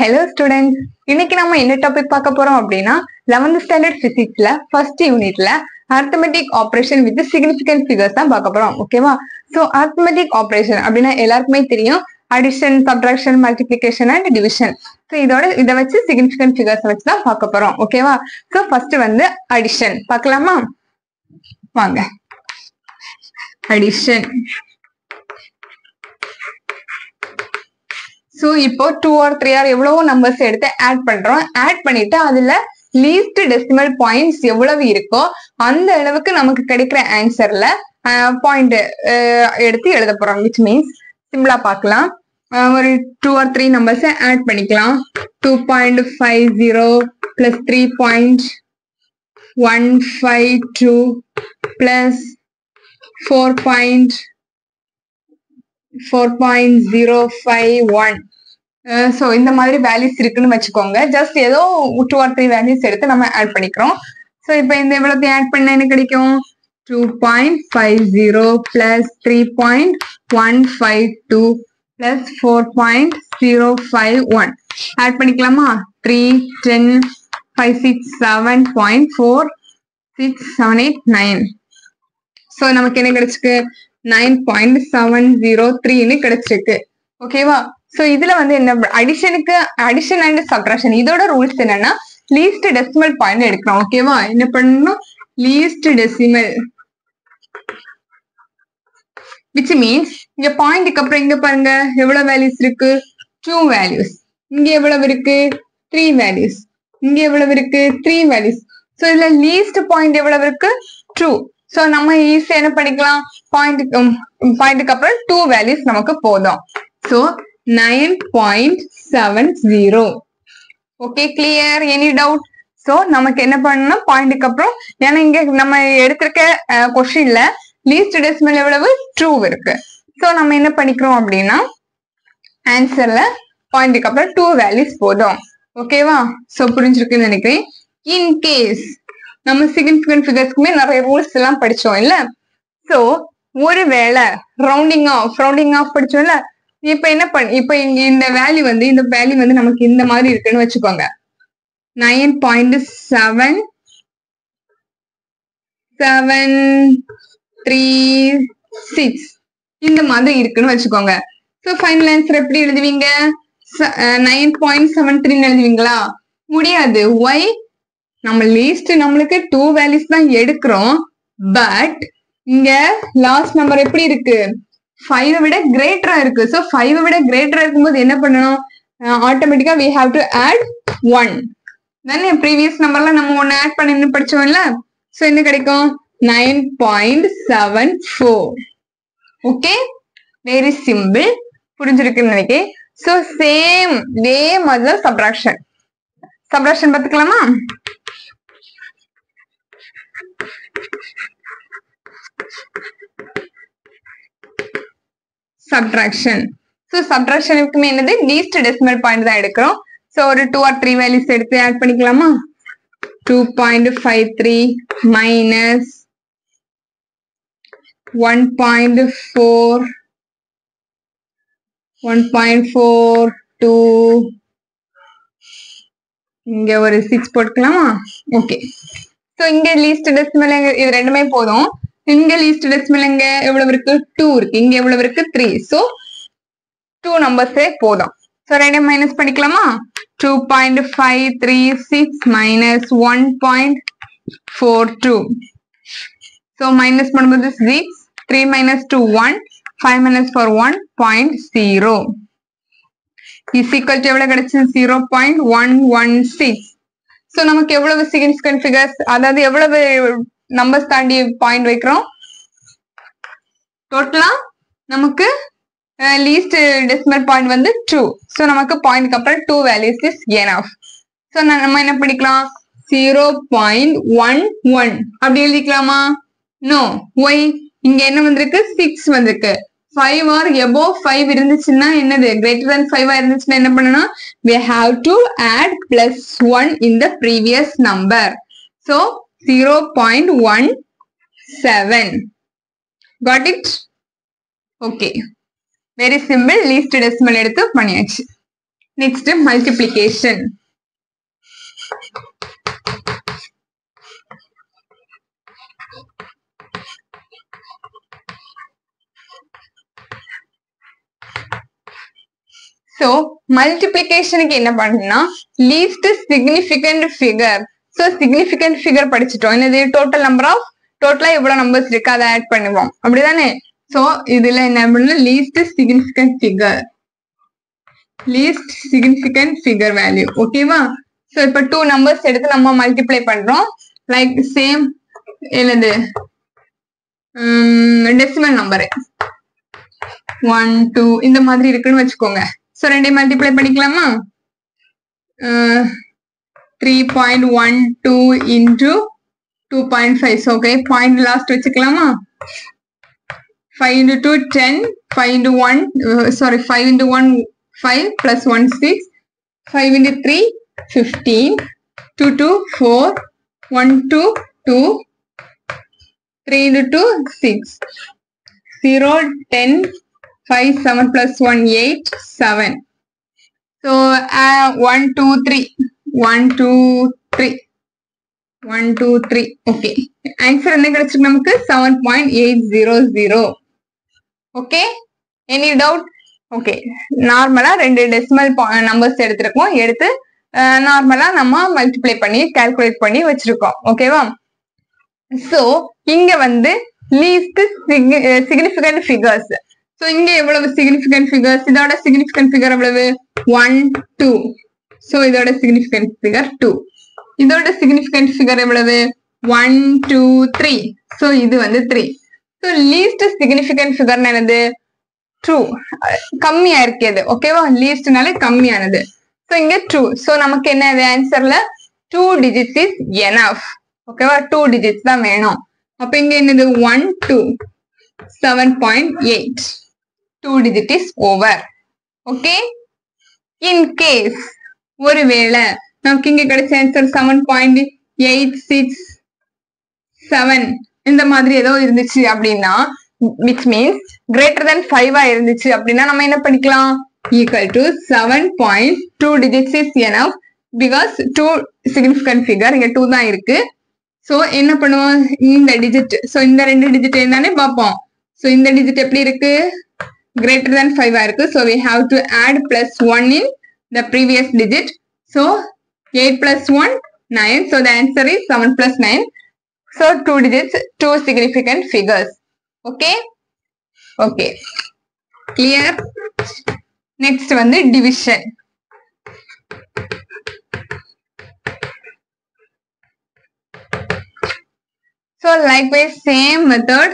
Hello students, இன்னைக்கு நம்ம என்ன டாபிக் பார்க்க போறோம் அப்படின்னா 11th ஸ்டாண்டர்ட் பிசிக்ஸ்ல ஃபர்ஸ்ட் யூனிட்ல arithmetic operation with significant figures தான் பார்க்க போறோம். ஓகேவா? சோ arithmetic operation அப்படின்னா எல்லாருக்குமே தெரியும் addition, subtraction, multiplication and division. So இத வச்சு significant figures வச்சு தான் பார்க்க போறோம். ஓகேவா? சோ ஃபர்ஸ்ட் வந்து addition பார்க்கலாமா? வாங்க. addition. So இப்போ 2 or 3 or எவ்வளவோ நம்பர்ஸ் எடுத்து ஆட் பண்றோம். ஆட் பண்ணிட்டு அதுல லீஸ்ட் டெசிமல் பாயிண்ட்ஸ் எவ்வளவு இருக்கோ அந்த அளவுக்கு நமக்கு கிடைக்கிற ஆன்சர்ல பாயிண்ட் எடுத்து எழுத போறோம். which means சிம்பிளா பார்க்கலாம். ஒரு 2 or 3 நம்பர்ஸ் ஆட் பண்ணிக்கலாம். 2.50 plus 3.152 plus 4.051. சோ இந்த மாதிரி வேல்யூஸ் இருக்குன்னு வச்சுக்கோங்க. ஜஸ்ட் ஏதோ 2 or 3 வேல்யூஸ் எடுத்து நம்ம ஆட் பண்ணிக்கிறோம். சோ இப்போ இந்த எவ்வளவு ஆட் பண்ண என்ன கிடைக்கும்? 2.50 plus 3.152 plus 4.051. ஆட் பண்ணிக்கலாமா? 3 10 5 6 7.4678 சோ நமக்கு என்ன கிடைச்சிருக்கு? 9.703 கிடைச்சிருக்கு. ஓகேவா? சோ இதுல வந்து என்ன அடிஷன் அண்ட் சப்ட்ராக்ஷன் இதோட ரூல்ஸ் என்னன்னா லீஸ்ட் டெசிமல் பாயிண்ட் எடுக்கிறோம். ஓகேவா? என்ன பண்ணணும்? லீஸ்ட் டெசிமல், which means இங்க பாயிண்ட்க்கு அப்புறம் இங்க பாருங்க எவ்வளவு வேல்யூஸ் இருக்கு? 2 வேல்யூஸ். இங்க எவ்வளவு இருக்கு? 3 வேல்யூஸ். இங்க எவ்வளவு இருக்கு? 3 வேல்யூஸ். சோ இதுல லீஸ்ட் பாயிண்ட் எவ்வளவு இருக்கு? 2. சோ நம்ம ஈஸியா என்ன பண்ணிக்கலாம்? பாயிண்ட்க்கு அப்புறம் 2 வேல்யூஸ் நமக்கு போதும். So 9.70. Okay, clear? Any doubt? So நமக்கு என்ன பண்ணணும்? பாயிண்ட்க்கு அப்புறம் ஏன்னா இங்க நம்ம எடுத்திருக்க கொஸ்டின்ல லீஸ்ட் டெசிமல் எவ்வளவு? 2 இருக்கு. சோ நம்ம என்ன பண்ணிக்கிறோம் அப்படின்னா ஆன்சர்ல பாயிண்ட்க்கு அப்புறம் 2 வேல்யூஸ் போதும். ஓகேவா? சோ புரிஞ்சிருக்குன்னு நினைக்கிறேன். இன் கேஸ் நம்ம சிக்னிபிகன்ட் ஃபிகர்ஸ்க்குமே நிறைய ரூல்ஸ் எல்லாம் படிச்சோம் இல்ல? சோ ஒருவேளை ரவுண்டிங் ஆஃப் படிச்சோம்ல. இப்ப என்ன இப்ப இங்க இந்த வேல்யூ வந்து நமக்கு இந்த மாதிரி இருக்குன்னு வச்சுக்கோங்க. 9.736 இந்த மாதிரி இருக்குன்னு வச்சுக்கோங்க. சோ ஃபைனல் ஆன்சர் எப்படி எழுதுவீங்க? 9.73 எழுதுவீங்களா? முடியாது. why? நம்ம லீஸ்ட் நம்மளுக்கு 2 வேல்யூஸ் தான் எடுக்கிறோம். பட் இங்க லாஸ்ட் நம்பர் எப்படி இருக்கு? 5 விட கிரேட்டரா இருக்கு. சோ 5 விட கிரேட்டரா இருக்கும்போது என்ன பண்ணணும்? ஆட்டோமேட்டிக்கா we have to add 1. தானே ப்ரீவியஸ் நம்பர்ல நம்ம 1 ஆட் பண்ணி படிச்சோம்ல. சோ என்ன கிடைக்கும்? 9.74. Okay, very simple. புரிஞ்சிருக்குன்னு நினைக்கிறேன். சோ சேம் இதே மாதிரி சப்ட்ராக்ஷன் பார்த்துக்கலாமா? சப்ட்ராக்ஷன். சோ சப்ட்ராக்ஷனுக்குமே என்னது? லீஸ்ட் டெசிமல் பாயிண்ட் தான் எடுக்கிறோம். சோ ஒரு 2 or 3 வேல்யூஸ் எடுத்து ஆட் பண்ணிக்கலாமா? 2.53 minus 1.42 இங்க ஒரு 6 போட்டுக்கலாமா? ஓகே. சோ இங்க லீஸ்ட் டெசிமல் இது ரெண்டுமே போதும். இங்க லீஸ்ட் டெசிமல் எங்க எவ்வளவு இருக்கு? 2 இருக்கு. இங்க எவ்வளவு இருக்கு? 3. சோ 2 நம்பர்ஸே போதும். சோ ரெண்டே மைனஸ் பண்ணிக்கலாமா? 2.536 minus 1.42. சோ மைனஸ் பண்ணும்போது 6, 3 minus 2 1, 5 minus 4 1.0 is equal to எவ்வளவு கிடைச்சு? 0.116. சோ நமக்கு எவ்வளவு சிக்னிபிகன்ட் ஃபிகர்ஸ், அதாவது எவ்வளவு நம்பர்ஸ் தாண்டி பாயிண்ட் வைக்கிறோம்? டோட்டலா நமக்கு லீஸ்ட் டெசிமல் பாயிண்ட் வந்து 2. சோ நமக்கு பாயிண்ட்க்கு அப்புறம் 2 வேல்யூஸ் இஸ் எனஃப். சோ நம்ம என்ன பண்ணிக்கலாம்? 0.11 அப்படி எழுதிக்கலாமா? நோ. ஒய்? இங்க என்ன வந்திருக்கு? 6 வந்திருக்கு. 5 or above 5 இருந்துச்சுன்னா என்னது? greater than 5 இருந்துச்சுன்னா என்ன பண்ணணும்? we have to add +1 in the previous number. so 0.17. got it? okay, very simple. Least decimal எடுத்து பண்ணியாச்சு. Next multiplication. So மல்டிப்ளிகேஷனுக்கு என்ன பண்ணணும்னா least significant figure. So significant figure படிச்சிட்டோம். என்னது டோட்டல் நம்பர் ஆஃப் டோட்டலா எவ்வளவு நம்பர்ஸ் இருக்கு அதை ஆட் பண்ணுவோம் அப்படிதானே. சோ இதுல என்ன பண்ணணும் least significant figure value. ஓகேவா. சோ இப்ப 2 நம்பர்ஸ் எடுத்து நம்ம மல்டிப்ளை பண்றோம். லைக் சேம் என்னது டெசிமல் நம்பர் 1 2 இந்த மாதிரி இருக்குன்னு வச்சுக்கோங்க. சோ ரெண்டே மல்டிப்ளை பண்ணிக்கலாமா. 3.12 into 2.5. so okay point last வச்சுக்கலாமா. 5 into 2 10, 5 into 1 5 into 1 5 plus 1 6, 5 into 3 15, 2 2 4, 1 2 2, 3 into 2 6, 0 10, 5 7 plus 1 8 7. So 1 2 3 1 2 3 1 2 3. okay answer என்ன கிடைச்சிருக்கு நமக்கு 7.800. okay any doubt. okay நார்மலா ரெண்டு டெசிமல் நம்பர்ஸ் எடுத்திருக்கோம். எடுத்து நார்மலா நம்ம மல்டிப்ளை பண்ணி கால்குலேட் பண்ணி வச்சிருக்கோம். ஓகேவா. சோ இங்க வந்து லீஸ்ட் சிக்னிபிகன்ட் ஃபிகர்ஸ். சோ இங்க எவ்வளவு சிக்னிபிகன்ட் ஃபிகர்ஸ், இதோட சிக்னிபிகன்ட் ஃபிகர் எவ்வளவு 1 2. சோ இதோட சிக்னிபிகன்ட் ஃபிகர் 2. இதோட சிக்னிபிகன்ட் ஃபிகர் எவ்வளவு 1 2 3. சோ இது வந்து 3. சோ லீஸ்ட் சிக்னிபிகன்ட் ஃபிகர் என்னது 2. கம்மியா இருக்குது. ஓகேவா. லீஸ்ட்னாலே கம்மியானது. சோ இங்க 2. சோ நமக்கு என்ன ஆன்சர்ல 2 digits is enough. ஓகேவா. 2 digits தான் வேணும். அப்ப இங்க என்னது 1 2 7.8. 2 digit is over. okay in case ஒருவேளை நமக்கு இங்க கிடைச்ச ஆன்சர் 7.867 இந்த மாதிரி ஏதோ இருந்துச்சு அப்படின்னா which means greater than 5 இருந்துச்சு அப்படின்னா நம்ம என்ன பண்ணிக்கலாம் equal to 7.2 digits is enough because 2 significant figure இங்க 2 தான் இருக்கு. சோ என்ன பண்ணுவோம் இந்த டிஜிட். சோ இந்த ரெண்டு டிஜிட் என்னன்னு பாப்போம். சோ இந்த டிஜிட் எப்படி இருக்கு greater than 5 இருக்கு. so we have to add plus 1 in the previous digit. so 8 plus 1 9. so the answer is 7 plus 9. so 2 digits, 2 significant figures. okay okay clear. next வந்து division. so likewise same method.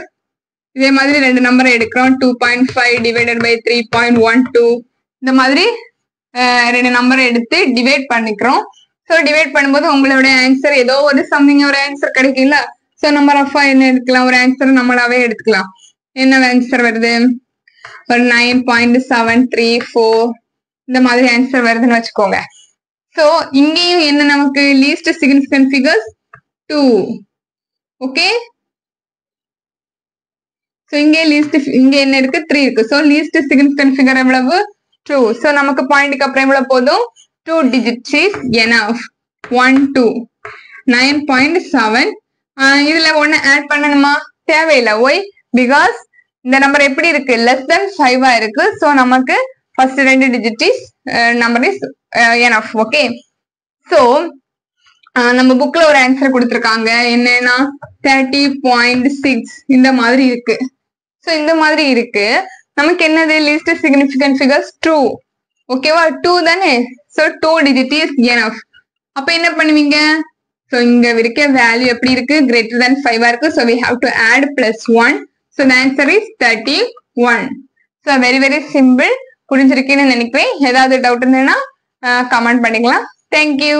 இதே மாதிரி ரெண்டு number எடுக்கிறோம். 2.5 divided by 3.12 இந்த மாதிரி ரெண்டு number எடுத்து divide பண்ணிக்கிறோம். சோ டிவைட் பண்ணும்போது உங்களோட ஆன்சர் ஏதோ ஒரு சம்திங் ஒரு ஆன்சர் கிடைக்கும்ல. சோ நம்பர் ஆஃப் என்ன எடுக்கலாம், ஒரு ஆன்சர் நம்மளாவே எடுத்துக்கலாம். என்ன ஆன்சர் வருது ஒரு 9.734 இந்த மாதிரி ஆன்சர் வருதுன்னு வச்சுக்கோங்க. சோ இங்கேயும் என்ன நமக்கு least significant figures 2. Okay. So இங்க லீஸ்ட் இங்க என்ன இருக்கு 3 இருக்கு. சோ லீஸ்ட் சிக்னிபிகன்ட் ஃபிகர் எவ்வளவு 2. சோ நமக்கு பாயிண்ட்க்கு அப்புறம் எவ்வளவு போதும் 2 digits is enough. 1 2 9.7. இதுல ஒண்ணு ஆட் பண்ணணுமா தேவையில்லை. ஒய் பிகாஸ் இந்த நம்பர் எப்படி இருக்கு less than 5 இருக்கு. சோ நமக்கு ஃபர்ஸ்ட் ரெண்டு digit is number is enough. Okay. So நம்ம புக்ல ஒரு ஆன்சர் கொடுத்திருக்காங்க என்னன்னா 30.6 இந்த மாதிரி இருக்கு. சோ இந்த மாதிரி இருக்கு. நமக்கு என்னது லீஸ்ட் சிக்னிபிகன்ட் ஃபிகர்ஸ் 2. ஓகேவா 2 தானே. So 2 digit is enough. அப்ப என்ன பண்ணுவீங்க சோ இங்க இருக்க வேல்யூ எப்படி இருக்கு greater than 5 இருக்கு. so we have to add plus 1. so the answer is 31. so very very simple. புரிஞ்சிருக்கீன்னு நினைக்கிறேன். ஏதாவது டவுட் இருந்ததுன்னா கமெண்ட் பண்ணிக்கலாம். thank you.